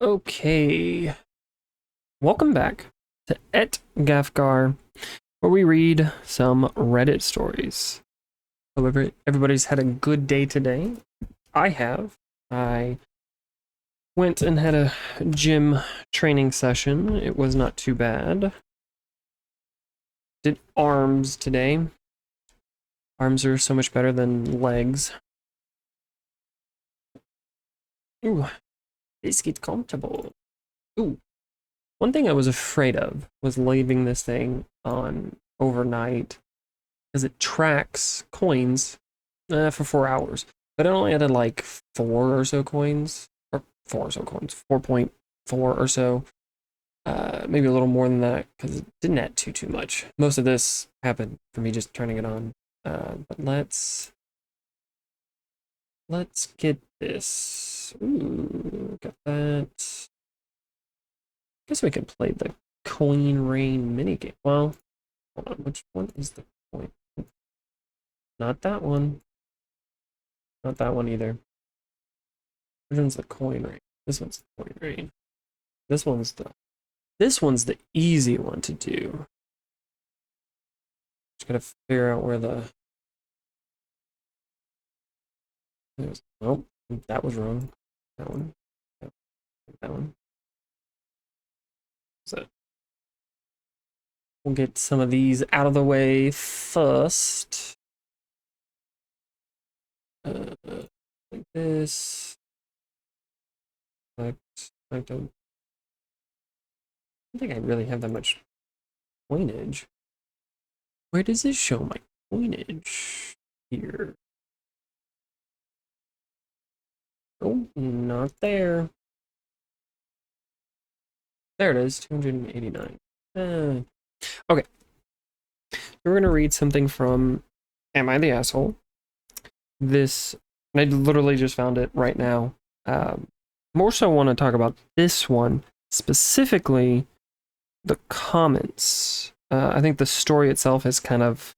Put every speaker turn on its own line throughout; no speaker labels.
Okay, welcome back to Et Gafgar, where we read some Reddit stories. However, everybody's had a good day today. I have. I went and had a gym training session. It was not too bad. Did arms today. Arms are so much better than legs. Ooh, this gets comfortable. Ooh, one thing I was afraid of was leaving this thing on overnight because it tracks coins for 4 hours. But it only added like four or so coins, or four or so coins, 4.4 or so. Maybe a little more than that because it didn't add too much. Most of this happened for me just turning it on. But let's get this. Ooh, got that. Guess we could play the coin rain minigame. Well, hold on, which one is the coin? Not that one. Not that one either. Which one's the coin rain? This one's the coin rain. This one's the easy one to do. Just gotta figure out where the oh, that was wrong. That one. That one. So we'll get some of these out of the way first. Like this. I don't think I really have that much coinage. Where does it show my coinage? Here. Oh, not there. There it is, 289. Okay. We're going to read something from Am I the Asshole? This, I literally just found it right now. More so want to talk about this one, specifically the comments. I think the story itself is kind of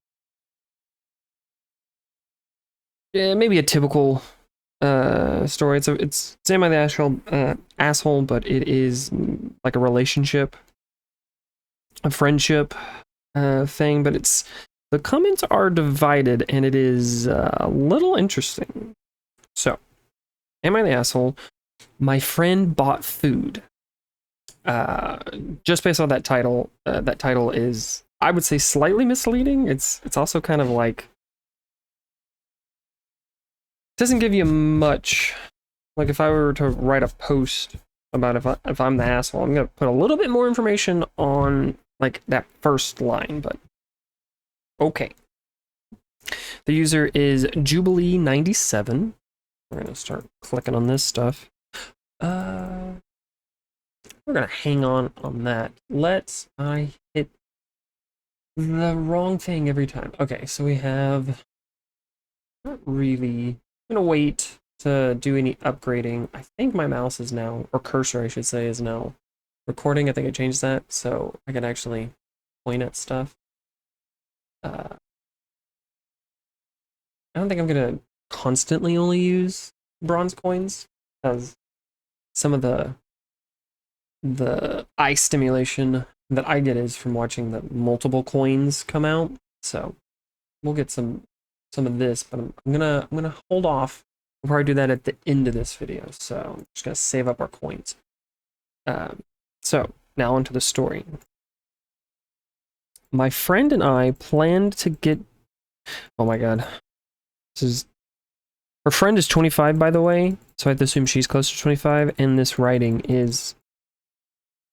maybe a typical story. It's Am I the asshole, but it is like a relationship, a friendship thing. But the comments are divided, and it is a little interesting. So, Am I the asshole? My friend bought food. Just based on that title is, I would say, slightly misleading. It's also kind of like, doesn't give you much. Like if I were to write a post about if I'm the asshole, I'm gonna put a little bit more information on like that first line, but okay. The user is Jubilee97. We're gonna start clicking on this stuff. We're gonna hang on that. I hit the wrong thing every time. Okay, so we have not really. I'm gonna wait to do any upgrading. I think my mouse is now, or cursor I should say, is now recording. I think I changed that so I can actually point at stuff. I don't think I'm gonna constantly only use bronze coins, because some of the eye stimulation that I get is from watching the multiple coins come out. So we'll get some of this, but I'm gonna hold off. We'll probably do that at the end of this video. So I'm just gonna save up our coins. So now onto the story. My friend and I planned to get. Oh my god, this is. Her friend is 25, by the way, so I have to assume she's close to 25, and this writing is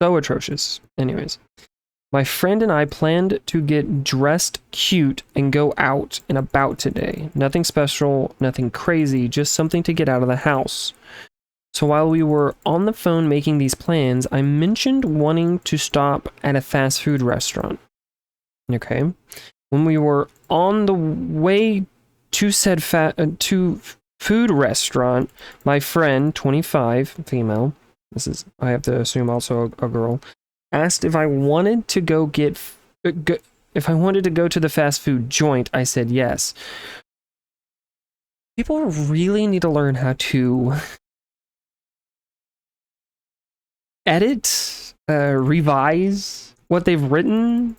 so atrocious. Anyways, my friend and I planned to get dressed cute and go out and about today. Nothing special, nothing crazy, just something to get out of the house. So while we were on the phone making these plans, I mentioned wanting to stop at a fast food restaurant. Okay. When we were on the way to said food restaurant, my friend, 25, female, this is, I have to assume also a girl, asked if I wanted to go if I wanted to go to the fast food joint. I said yes. People really need to learn how to edit, revise what they've written.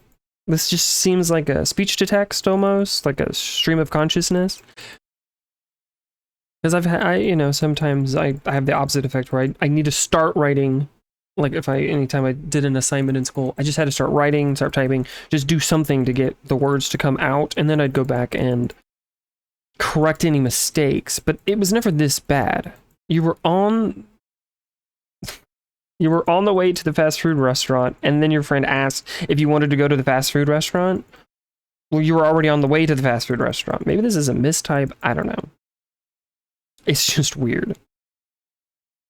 This just seems like a speech to text almost, like a stream of consciousness. Because sometimes I have the opposite effect where I need to start writing. Like anytime I did an assignment in school, I just had to start writing, start typing, just do something to get the words to come out, and then I'd go back and correct any mistakes. But it was never this bad. You were on the way to the fast food restaurant, and then your friend asked if you wanted to go to the fast food restaurant. Well, you were already on the way to the fast food restaurant. Maybe this is a mistype. I don't know. It's just weird.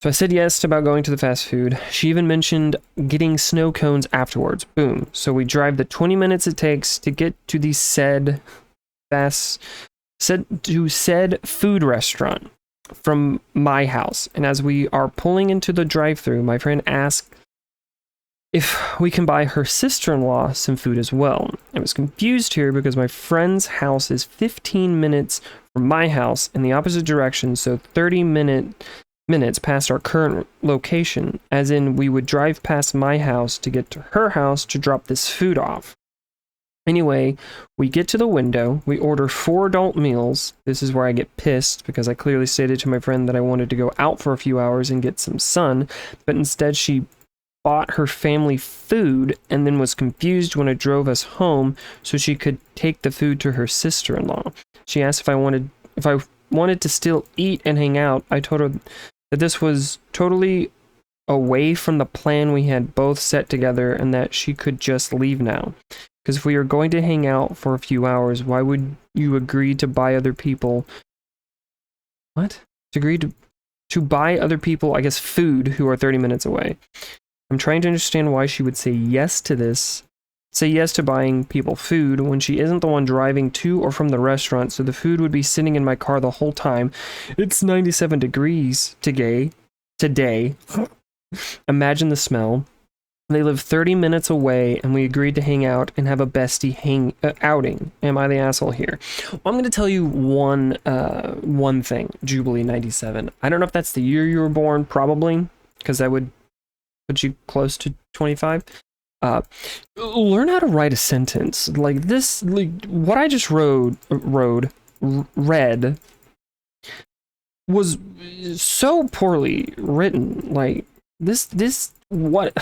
So I said yes about going to the fast food. She even mentioned getting snow cones afterwards. Boom. So we drive the 20 minutes it takes to get to the said food restaurant from my house. And as we are pulling into the drive-thru, my friend asked if we can buy her sister-in-law some food as well. I was confused here because my friend's house is 15 minutes from my house in the opposite direction, so 30 minutes past our current location, as in we would drive past my house to get to her house to drop this food off. Anyway, we get to the window, we order 4 adult meals. This is where I get pissed because I clearly stated to my friend that I wanted to go out for a few hours and get some sun, but instead she bought her family food and then was confused when it drove us home so she could take the food to her sister-in-law. She asked if I wanted to still eat and hang out. I told her that this was totally away from the plan we had both set together and that she could just leave now. Because if we are going to hang out for a few hours, why would you agree to buy other people... What? To agree to buy other people, I guess, food who are 30 minutes away. I'm trying to understand why she would say yes to this. Say yes to buying people food when she isn't the one driving to or from the restaurant, so the food would be sitting in my car the whole time. It's 97 degrees today. Imagine the smell. They live 30 minutes away, and we agreed to hang out and have a bestie outing. Am I the asshole here? Well, I'm going to tell you one thing, Jubilee 97. I don't know if that's the year you were born, probably, because that would put you close to 25. Learn how to write a sentence like this. Like, what I just read was so poorly written. Like this what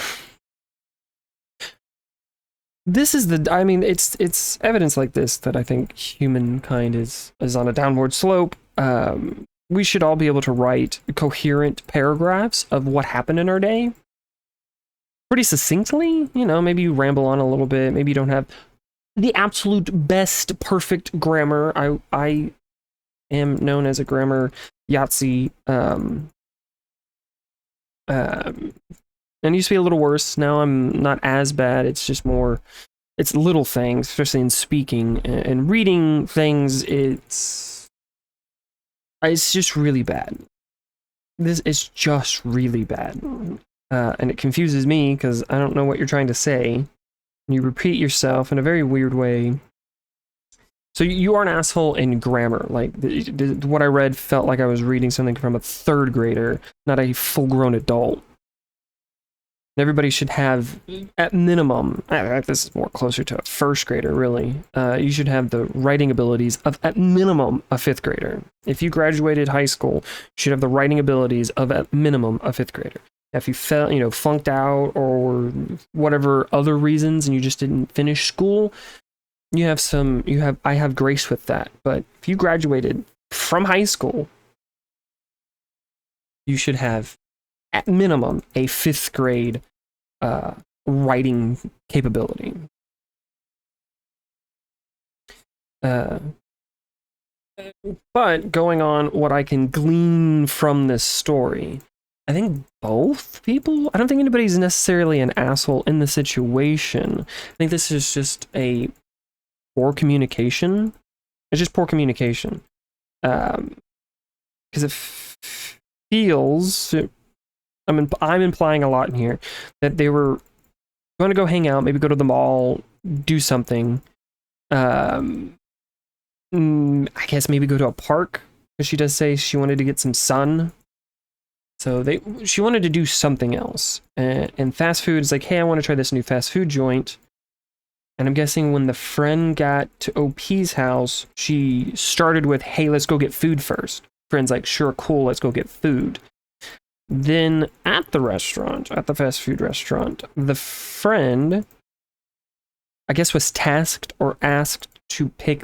this is it's evidence like this that I think humankind is on a downward slope. We should all be able to write coherent paragraphs of what happened in our day pretty succinctly. Maybe you ramble on a little bit, maybe you don't have the absolute best perfect grammar. I am known as a grammar Yahtzee, and it used to be a little worse. Now I'm not as bad. It's just more, it's little things, especially in speaking and reading things. It's just really bad. This is just really bad. And it confuses me because I don't know what you're trying to say. You repeat yourself in a very weird way. So you are an asshole in grammar. Like, what I read felt like I was reading something from a 3rd grader, not a full-grown adult. Everybody should have, at minimum, this is more closer to a 1st grader, really. You should have the writing abilities of, at minimum, a 5th grader. If you graduated high school, you should have the writing abilities of, at minimum, a 5th grader. If you flunked out or whatever other reasons and you just didn't finish school, I have grace with that. But if you graduated from high school, you should have, at minimum, a 5th grade writing capability. But going on what I can glean from this story, I think both people, I don't think anybody's necessarily an asshole in the situation. I think this is just a poor communication. It's just poor communication. Because it feels, I'm implying a lot in here, that they were going to go hang out, maybe go to the mall, do something. I guess maybe go to a park, because she does say she wanted to get some sun. So she wanted to do something else. And fast food is like, hey, I want to try this new fast food joint. And I'm guessing when the friend got to OP's house, she started with, hey, let's go get food first. Friend's like, sure, cool, let's go get food. Then at the restaurant, at the fast food restaurant, the friend, I guess, was tasked or asked to pick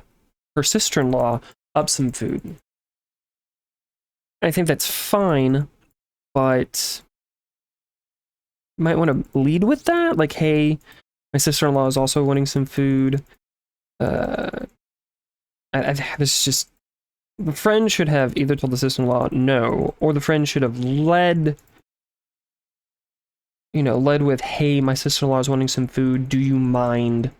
her sister-in-law up some food. I think that's fine, but you might want to lead with that. Like, hey, my sister-in-law is also wanting some food. This just... The friend should have either told the sister-in-law no, or the friend should have led with, hey, my sister-in-law is wanting some food. Do you mind,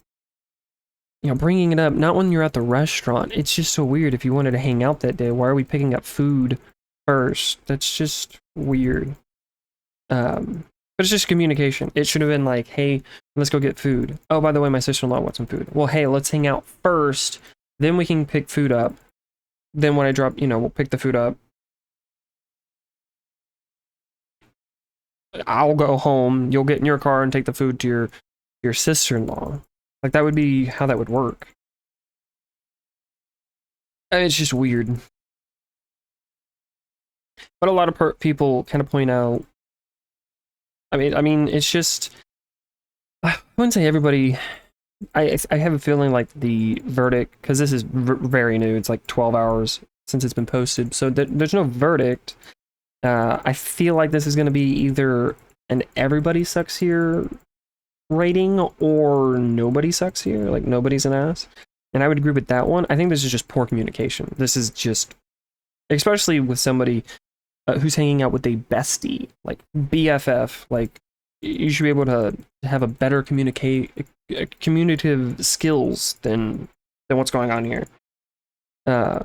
bringing it up? Not when you're at the restaurant. It's just so weird. If you wanted to hang out that day, why are we picking up food first? That's just weird. But it's just communication. It should have been like, hey, let's go get food. Oh, by the way, my sister-in-law wants some food. Well, hey, let's hang out first. Then we can pick food up. Then when I drop, we'll pick the food up. I'll go home. You'll get in your car and take the food to your sister-in-law. Like, that would be how that would work. It's just weird. But a lot of people kind of point out, I mean, it's just, I wouldn't say everybody. I have a feeling like the verdict, because this is very new. It's like 12 hours since it's been posted, so there's no verdict. I feel like this is going to be either an everybody sucks here rating or nobody sucks here, like nobody's an ass. And I would agree with that one. I think this is just poor communication. This is just, especially with somebody who's hanging out with a bestie, like BFF, like you should be able to have a better communicative skills than what's going on here. I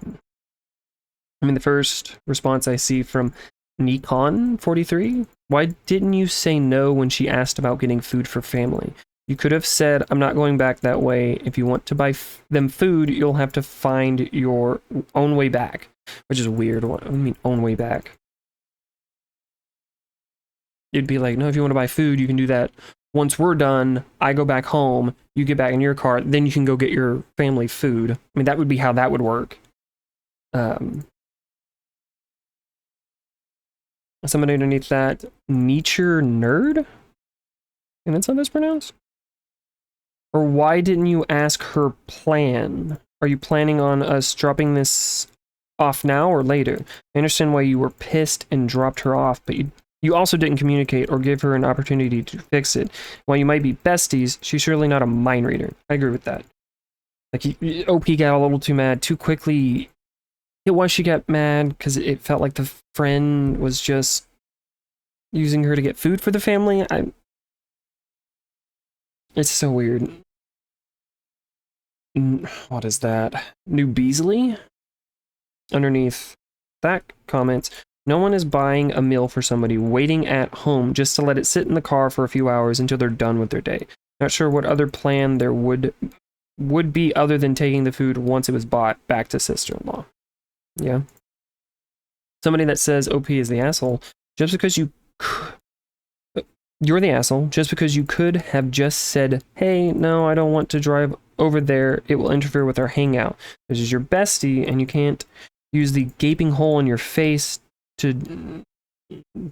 mean, the first response I see from Nikon43, why didn't you say no when she asked about getting food for family? You could have said, I'm not going back that way. If you want to buy them food, you'll have to find your own way back. Which is weird. What do you mean, own way back? You'd be like, no, if you want to buy food, you can do that. Once we're done, I go back home, you get back in your car, then you can go get your family food. I mean, that would be how that would work. Somebody underneath that, Nature Nerd? And that's how that's pronounced? Or why didn't you ask her plan? Are you planning on us dropping this off now or later? I understand why you were pissed and dropped her off, but you also didn't communicate or give her an opportunity to fix it. While you might be besties, she's surely not a mind reader. I agree with that. Like, OP got a little too mad too quickly. Why she got mad? Because it felt like the friend was just using her to get food for the family. It's so weird. What is that? New Beasley? Underneath that comments, no one is buying a meal for somebody waiting at home just to let it sit in the car for a few hours until they're done with their day. Not sure what other plan there would be other than taking the food once it was bought back to sister-in-law. Yeah. Somebody that says OP is the asshole, just because you're the asshole, just because you could have just said, hey, no, I don't want to drive over there. It will interfere with our hangout. This is your bestie, and you can't use the gaping hole in your face to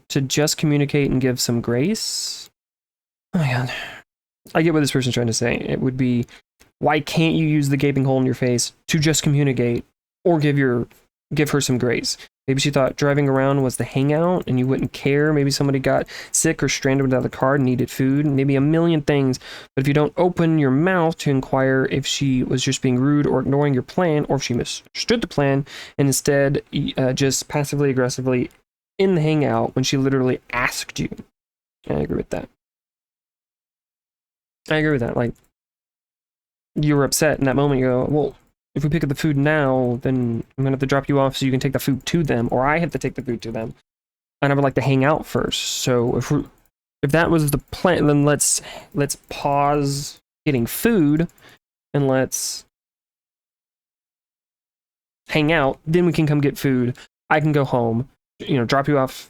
just communicate and give some grace. Oh my god. I get what this person's trying to say. It would be, why can't you use the gaping hole in your face to just communicate or give her some grace? Maybe she thought driving around was the hangout and you wouldn't care. Maybe somebody got sick or stranded without a car and needed food. Maybe a million things. But if you don't open your mouth to inquire if she was just being rude or ignoring your plan, or if she misunderstood the plan and instead just passively aggressively in the hangout when she literally asked you. I agree with that. Like, you were upset in that moment. You go, well, if we pick up the food now, then I'm gonna have to drop you off so you can take the food to them, or I have to take the food to them. And I would like to hang out first. So if that was the plan, then let's pause getting food and let's hang out. Then we can come get food. I can go home, drop you off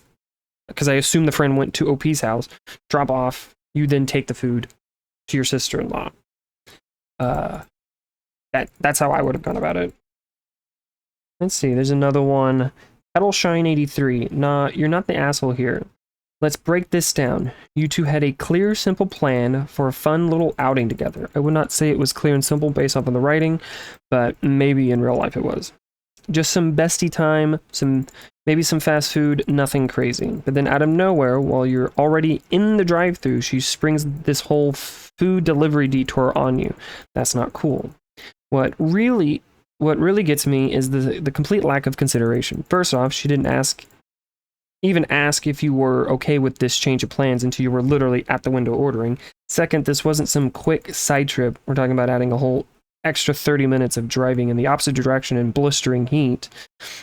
because I assume the friend went to OP's house, drop off, you then take the food to your sister-in-law. That's how I would have gone about it. Let's see, there's another one. Petal Shine 83. Nah, you're not the asshole here. Let's break this down. You two had a clear, simple plan for a fun little outing together. I would not say it was clear and simple based off of the writing, but maybe in real life it was. Just some bestie time, maybe some fast food, nothing crazy. But then out of nowhere, while you're already in the drive-thru, she springs this whole food delivery detour on you. That's not cool. What really gets me is the complete lack of consideration. First off, she didn't even ask if you were okay with this change of plans until you were literally at the window ordering. Second, this wasn't some quick side trip. We're talking about adding a whole extra 30 minutes of driving in the opposite direction in blistering heat.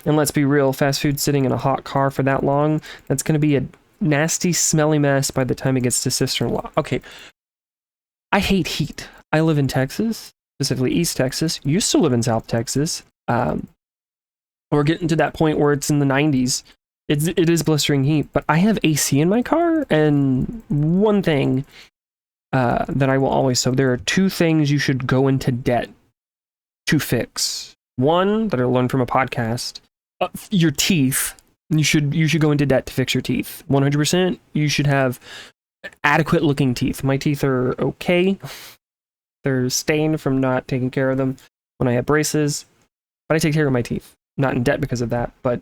And let's be real, fast food sitting in a hot car for that long, that's going to be a nasty, smelly mess by the time it gets to sister-in-law. Okay, I hate heat. I live in Texas, specifically East Texas. Used to live in South Texas. We're getting to that point where it's in the 90s. It is blistering heat, but I have AC in my car, and one thing that I will always say, there are two things you should go into debt to fix. One, that I learned from a podcast, your teeth. You should go into debt to fix your teeth. 100%, you should have adequate looking teeth. My teeth are okay. They're stained from not taking care of them when I have braces, but I take care of my teeth. Not in debt because of that, but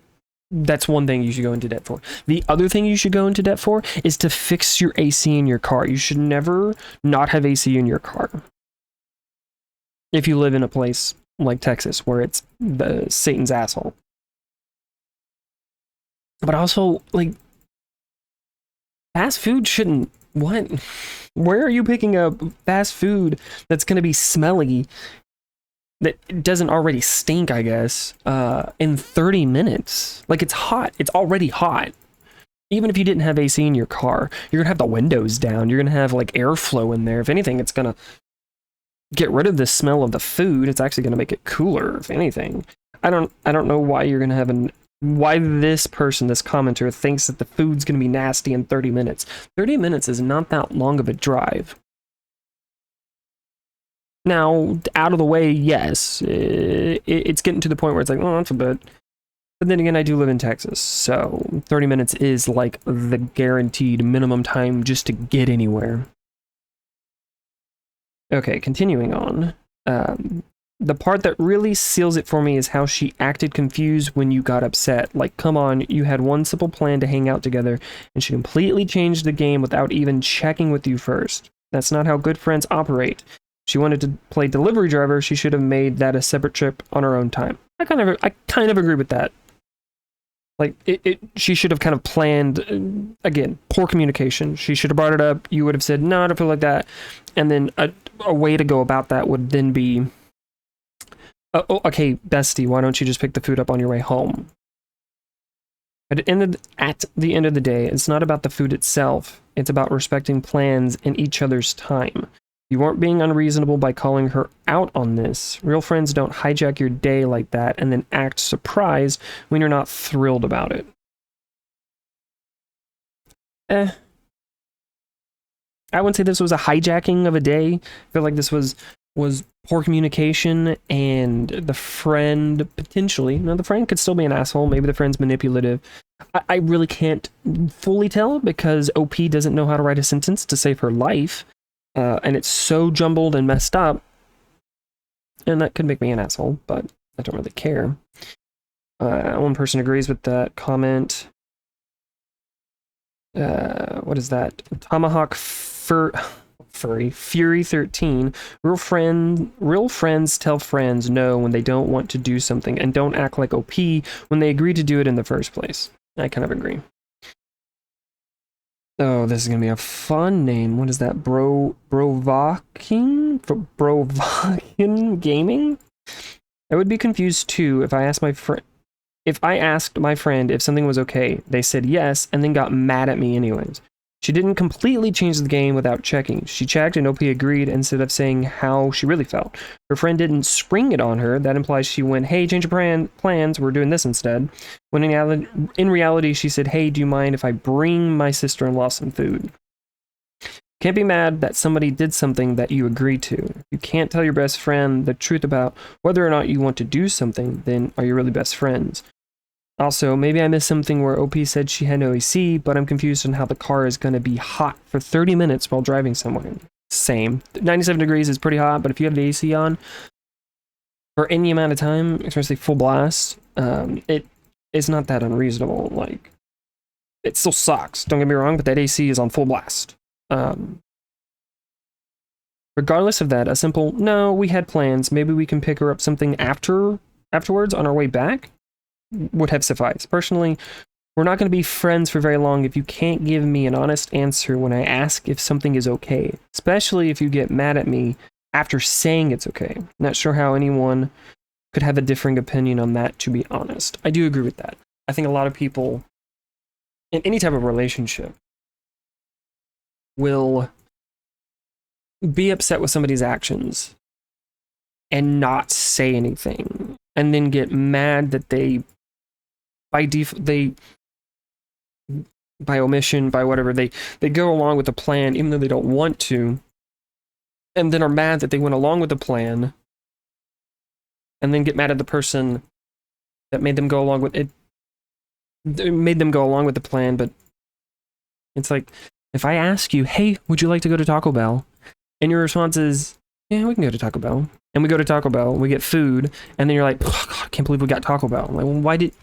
that's one thing you should go into debt for. The other thing you should go into debt for is to fix your AC in your car. You should never not have AC in your car. If you live in a place like Texas where it's the Satan's asshole. But also, like, fast food shouldn't... What? Where are you picking up fast food that's going to be smelly, that doesn't already stink, I guess, in 30 minutes? Like, it's hot. It's already hot. Even if you didn't have AC in your car, you're going to have the windows down. You're going to have, like, airflow in there. If anything, it's going to get rid of the smell of the food. It's actually going to make it cooler, if anything. I don't know why you're going to have why this person, this commenter, thinks that the food's going to be nasty in 30 minutes. 30 minutes is not that long of a drive. Now, out of the way, yes, it's getting to the point where it's like, oh, that's a bit. But then again, I do live in Texas, so 30 minutes is like the guaranteed minimum time just to get anywhere. Okay, continuing on. The part that really seals it for me is how she acted confused when you got upset. Like, come on, you had one simple plan to hang out together, and she completely changed the game without even checking with you first. That's not how good friends operate. If she wanted to play delivery driver, she should have made that a separate trip on her own time. I kind of agree with that. Like, she should have kind of planned, again, poor communication. She should have brought it up. You would have said, no, I don't feel like that. And then a way to go about that would then be, oh, okay, bestie, why don't you just pick the food up on your way home? At the end of the day, it's not about the food itself. It's about respecting plans and each other's time. You weren't being unreasonable by calling her out on this. Real friends don't hijack your day like that and then act surprised when you're not thrilled about it. I wouldn't say this was a hijacking of a day. I feel like this was poor communication, and the friend potentially... Now, the friend could still be an asshole. Maybe the friend's manipulative. I really can't fully tell because OP doesn't know how to write a sentence to save her life. And it's so jumbled and messed up. And that could make me an asshole, but I don't really care. One person agrees with that comment. What is that? Tomahawk Furry Fury 13. Real friends tell friends no when they don't want to do something and don't act like OP when they agree to do it in the first place. I kind of agree. Oh, this is gonna be a fun name. What is that? Brovakin Gaming? I would be confused too if I asked my friend if something was okay. They said yes and then got mad at me anyways. She didn't completely change the game without checking. She checked and OP agreed instead of saying how she really felt. Her friend didn't spring it on her. That implies she went, hey, change your plans, we're doing this instead. When in reality, she said, hey, do you mind if I bring my sister-in-law some food? Can't be mad that somebody did something that you agreed to. You can't tell your best friend the truth about whether or not you want to do something, then are you really best friends? Also, maybe I missed something where OP said she had no AC, but I'm confused on how the car is going to be hot for 30 minutes while driving somewhere. Same. 97 degrees is pretty hot, but if you have the AC on for any amount of time, especially full blast, it is not that unreasonable. Like, it still sucks, don't get me wrong, but that AC is on full blast. Regardless of that, a simple, no, we had plans, maybe we can pick her up something afterwards on our way back, would have sufficed. Personally, we're not going to be friends for very long if you can't give me an honest answer when I ask if something is okay, especially if you get mad at me after saying it's okay. Not sure how anyone could have a differing opinion on that, to be honest. I do agree with that. I think a lot of people in any type of relationship will be upset with somebody's actions and not say anything, and then get mad that they by omission, by whatever, they go along with the plan even though they don't want to, and then are mad that they went along with the plan, and then get mad at the person that made them go along with it, made them go along with the plan. But it's like, if I ask you, hey, would you like to go to Taco Bell? And your response is, yeah, we can go to Taco Bell. And we go to Taco Bell, we get food, and then you're like, oh, God, I can't believe we got Taco Bell. I'm like, well, why did...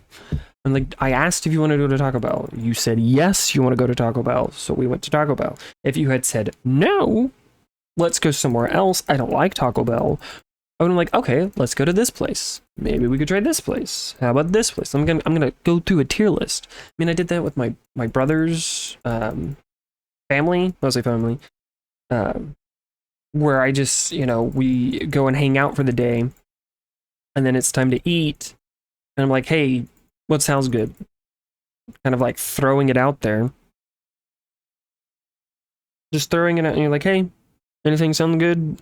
I'm like, I asked if you want to go to Taco Bell. You said, yes, you want to go to Taco Bell. So we went to Taco Bell. If you had said, no, let's go somewhere else, I don't like Taco Bell, I would have been like, okay, let's go to this place. Maybe we could try this place. How about this place? I'm gonna go through a tier list. I mean, I did that with my brother's family, mostly family, where I just, we go and hang out for the day, and then it's time to eat, and I'm like, hey, what sounds good? Kind of like throwing it out there. Just throwing it out, and you're like, hey, anything sound good?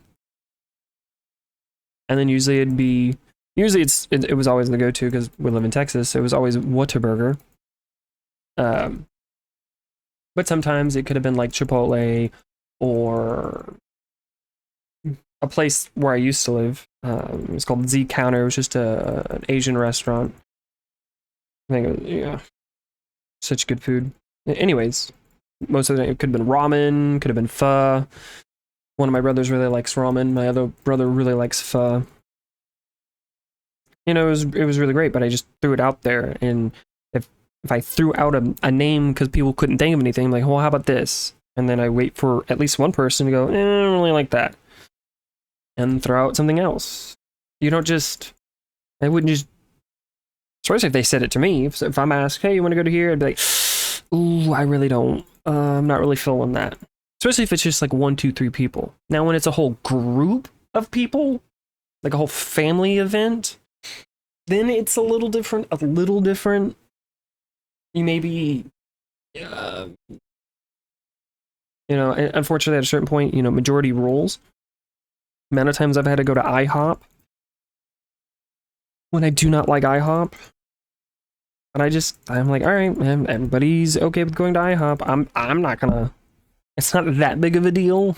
And then usually it was always the go-to, because we live in Texas, so it was always Whataburger. But sometimes it could have been like Chipotle, or a place where I used to live. It was called Z Counter. It was just an Asian restaurant. I think it was, yeah, such good food. Anyways, most of it could have been ramen, could have been pho. One of my brothers really likes ramen. My other brother really likes pho. It was really great, but I just threw it out there. And if I threw out a name because people couldn't think of anything, I'm like, well, how about this? And then I wait for at least one person to go, I don't really like that, and throw out something else. You don't just, I wouldn't just, especially if they said it to me. If I'm asked, hey, you want to go to here? I'd be like, ooh, I really don't. I'm not really feeling that. Especially if it's just like 1, 2, 3 people. Now, when it's a whole group of people, like a whole family event, then it's a little different. You maybe, unfortunately, at a certain point, majority rules. Amount of times I've had to go to IHOP when I do not like IHOP. But I'm like, all right, man, everybody's okay with going to IHOP. I'm not gonna, it's not that big of a deal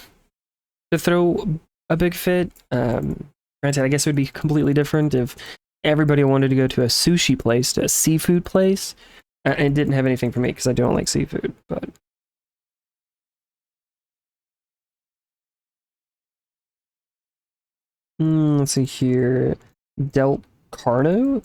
to throw a big fit. Granted, I guess it would be completely different if everybody wanted to go to a sushi place, to a seafood place, and it didn't have anything for me because I don't like seafood, but... let's see here. Delk Arnu.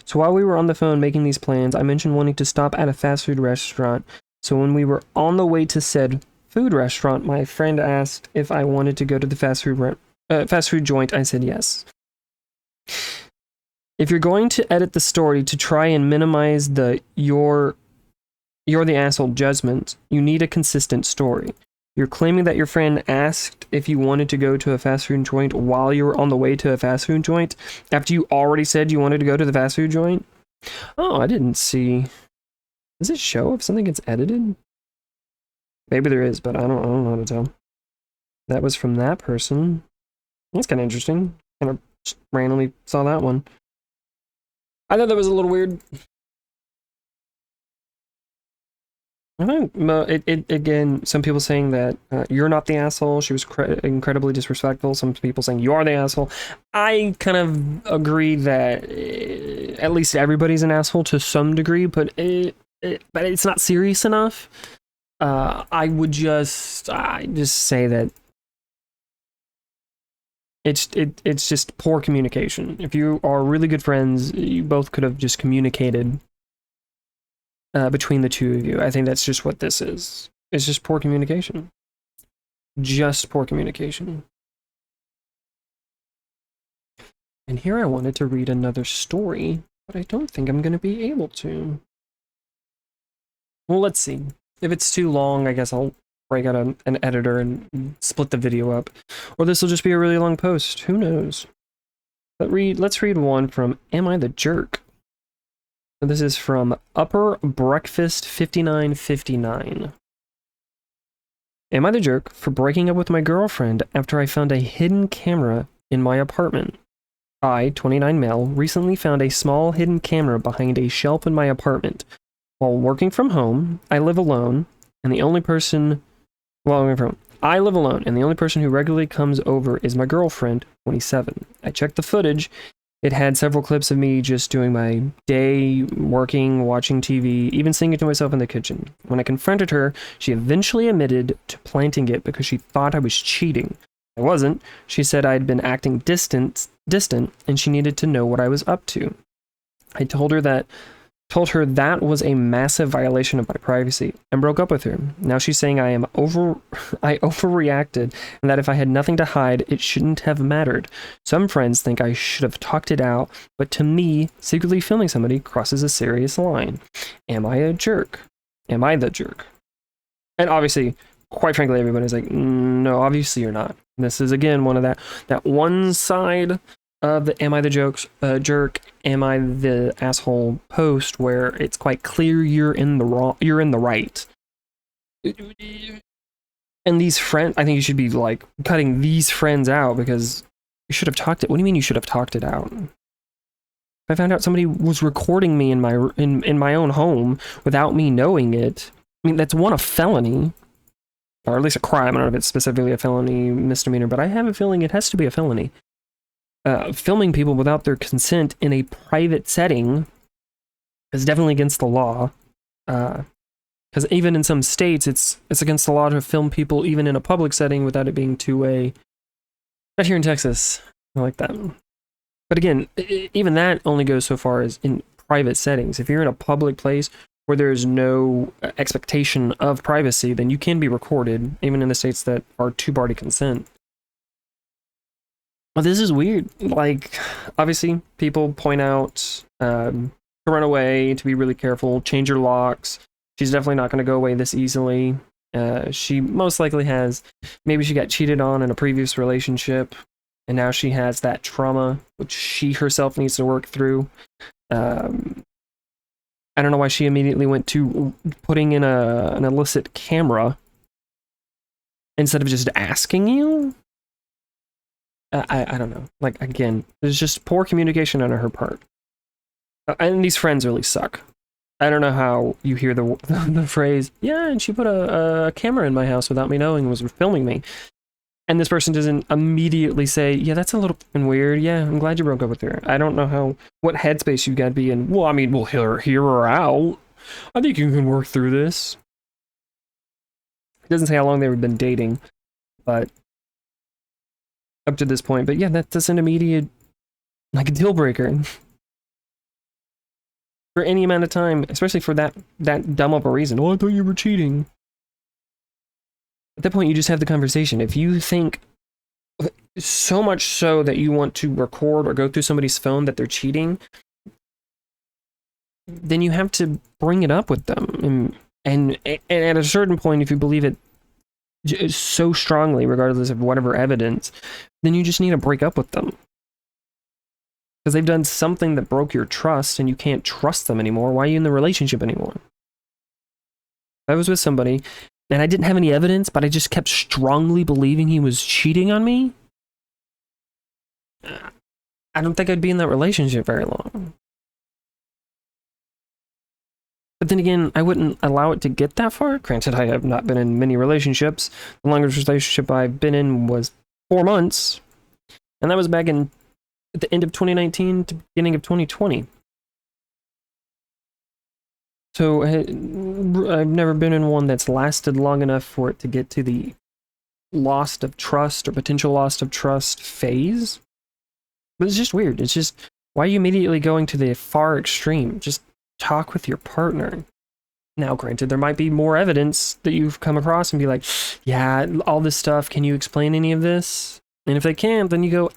So while we were on the phone making these plans, I mentioned wanting to stop at a fast food restaurant. So when we were on the way to said food restaurant, my friend asked if I wanted to go to the fast food joint. I said yes. If you're going to edit the story to try and minimize the you're the asshole judgment, you need a consistent story. You're claiming that your friend asked if you wanted to go to a fast food joint while you were on the way to a fast food joint after you already said you wanted to go to the fast food joint. Oh, I didn't see. Does it show if something gets edited? Maybe there is, but I don't know how to tell. That was from that person. That's kind of interesting. Kind of just randomly saw that one. I thought that was a little weird. I think again, some people saying that you're not the asshole. She was incredibly disrespectful. Some people saying you are the asshole. I kind of agree that at least everybody's an asshole to some degree, but it's not serious enough. I just say that it's just poor communication. If you are really good friends, you both could have just communicated between the two of you. I think that's just what this is. It's just poor communication. Just poor communication. And here I wanted to read another story, but I don't think I'm going to be able to. Well, let's see. If it's too long, I guess I'll break out an editor and split the video up. Or this will just be a really long post. Who knows? But let's read one from Am I the Jerk? So this is from Upper Breakfast 5959. Am I the jerk for breaking up with my girlfriend after I found a hidden camera in my apartment? I, 29 male, recently found a small hidden camera behind a shelf in my apartment. While working from home, I live alone, and the only person who regularly comes over is my girlfriend, 27. I checked the footage. It had several clips of me just doing my day, working, watching TV, even singing to myself in the kitchen. When I confronted her, she eventually admitted to planting it because she thought I was cheating. I wasn't. She said I had been acting distant, and she needed to know what I was up to. I told her that was a massive violation of my privacy and broke up with her. Now she's saying I overreacted and that if I had nothing to hide, it shouldn't have mattered. Some friends think I should have talked it out, but to me, secretly filming somebody crosses a serious line. Am I a jerk? Am I the jerk? And obviously, quite frankly, everybody's like, no, obviously you're not. This is again one of that one side of the am I the jerk, am I the asshole post where it's quite clear you're in the right. And these friends, I think you should be like cutting these friends out because you should have talked it. What do you mean you should have talked it out? If I found out somebody was recording me in my own home without me knowing it, I mean that's a felony. Or at least a crime. I don't know if it's specifically a felony, misdemeanor, but I have a feeling it has to be a felony. Filming people without their consent in a private setting is definitely against the law. Because even in some states, it's against the law to film people even in a public setting without it being two-way. Not here in Texas, I like that. But again, even that only goes so far as in private settings. If you're in a public place where there's no expectation of privacy, then you can be recorded, even in the states that are two-party consent. Well, this is weird. Like, obviously, people point out to run away, to be really careful, change your locks. She's definitely not going to go away this easily. She most likely has, maybe she got cheated on in a previous relationship, and now she has that trauma, which she herself needs to work through. I don't know why she immediately went to putting in an illicit camera instead of just asking you. I don't know. Like, again, there's just poor communication on her part. And these friends really suck. I don't know how you hear the phrase, yeah, and she put a camera in my house without me knowing and was filming me. And this person doesn't immediately say, yeah, that's a little weird. Yeah, I'm glad you broke up with her. I don't know what headspace you got to be in. Well, I mean, we'll hear her out. I think you can work through this. It doesn't say how long they've been dating, but up to this point. But yeah, that's an immediate, like, a deal breaker. For any amount of time, especially for that dumb of a reason. Oh, I thought you were cheating. At that point, you just have the conversation. If you think so much so that you want to record or go through somebody's phone that they're cheating, then you have to bring it up with them. And at a certain point, if you believe it so strongly, regardless of whatever evidence, then you just need to break up with them. because they've done something that broke your trust and you can't trust them anymore. Why are you in the relationship anymore? I was with somebody and I didn't have any evidence, but I just kept strongly believing he was cheating on me. I don't think I'd be in that relationship very long. But then again, I wouldn't allow it to get that far. Granted, I have not been in many relationships. The longest relationship I've been in was 4 months. And that was back in at the end of 2019 to beginning of 2020. So I've never been in one that's lasted long enough for it to get to the loss of trust or potential loss of trust phase. But it's just weird. It's just, why are you immediately going to the far extreme? Just talk with your partner. Now, granted, there might be more evidence that you've come across and be like, yeah, all this stuff, can you explain any of this? And if they can't, then you go,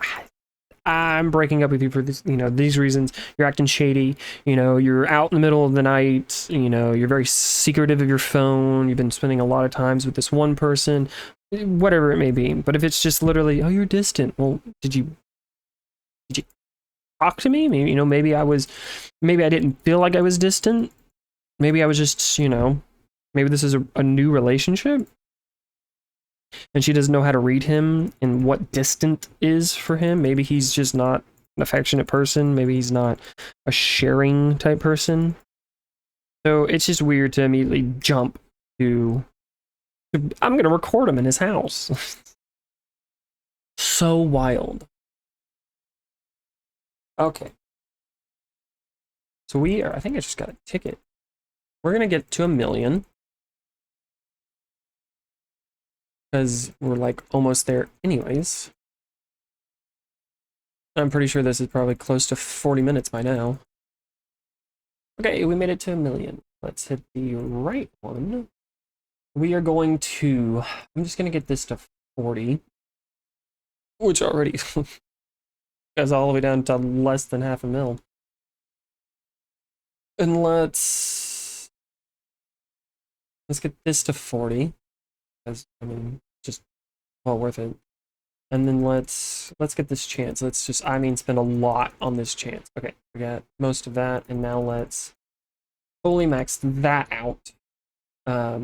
I'm breaking up with you for this, these reasons. You're acting shady. You're out in the middle of the night. You're very secretive of your phone. You've been spending a lot of times with this one person, whatever it may be. But if it's just literally, oh, you're distant. Well, did you talk to me? Maybe, maybe I didn't feel like I was distant. Maybe I was just, maybe this is a new relationship. And she doesn't know how to read him and what distant is for him. Maybe he's just not an affectionate person. Maybe he's not a sharing type person. So it's just weird to immediately jump to I'm going to record him in his house. So wild. Okay. So I think I just got a ticket. We're going to get to 1 million. Because we're like almost there anyways. I'm pretty sure this is probably close to 40 minutes by now. Okay, we made it to 1 million. Let's hit the right one. We are going to, I'm just going to get this to 40. Which already goes all the way down to less than half a mil. And let's get this to 40. Because, just well worth it. And then let's get this chance. Let's just, spend a lot on this chance. Okay, we got most of that, and now let's fully max that out. I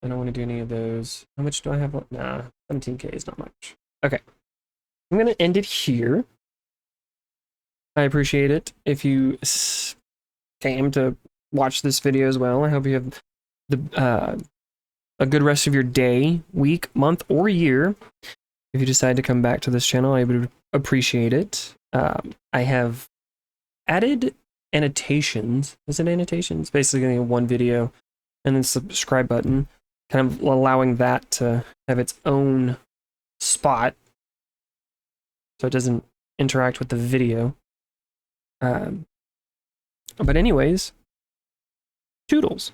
don't want to do any of those. How much do I have? Nah, 17K is not much. Okay, I'm gonna end it here. I appreciate it if you came to watch this video as well. I hope you have a good rest of your day, week, month, or year. If you decide to come back to this channel, I would appreciate it. I have added annotations. Is it annotations? Basically one video and then subscribe button, kind of allowing that to have its own spot so it doesn't interact with the video. But anyways, toodles.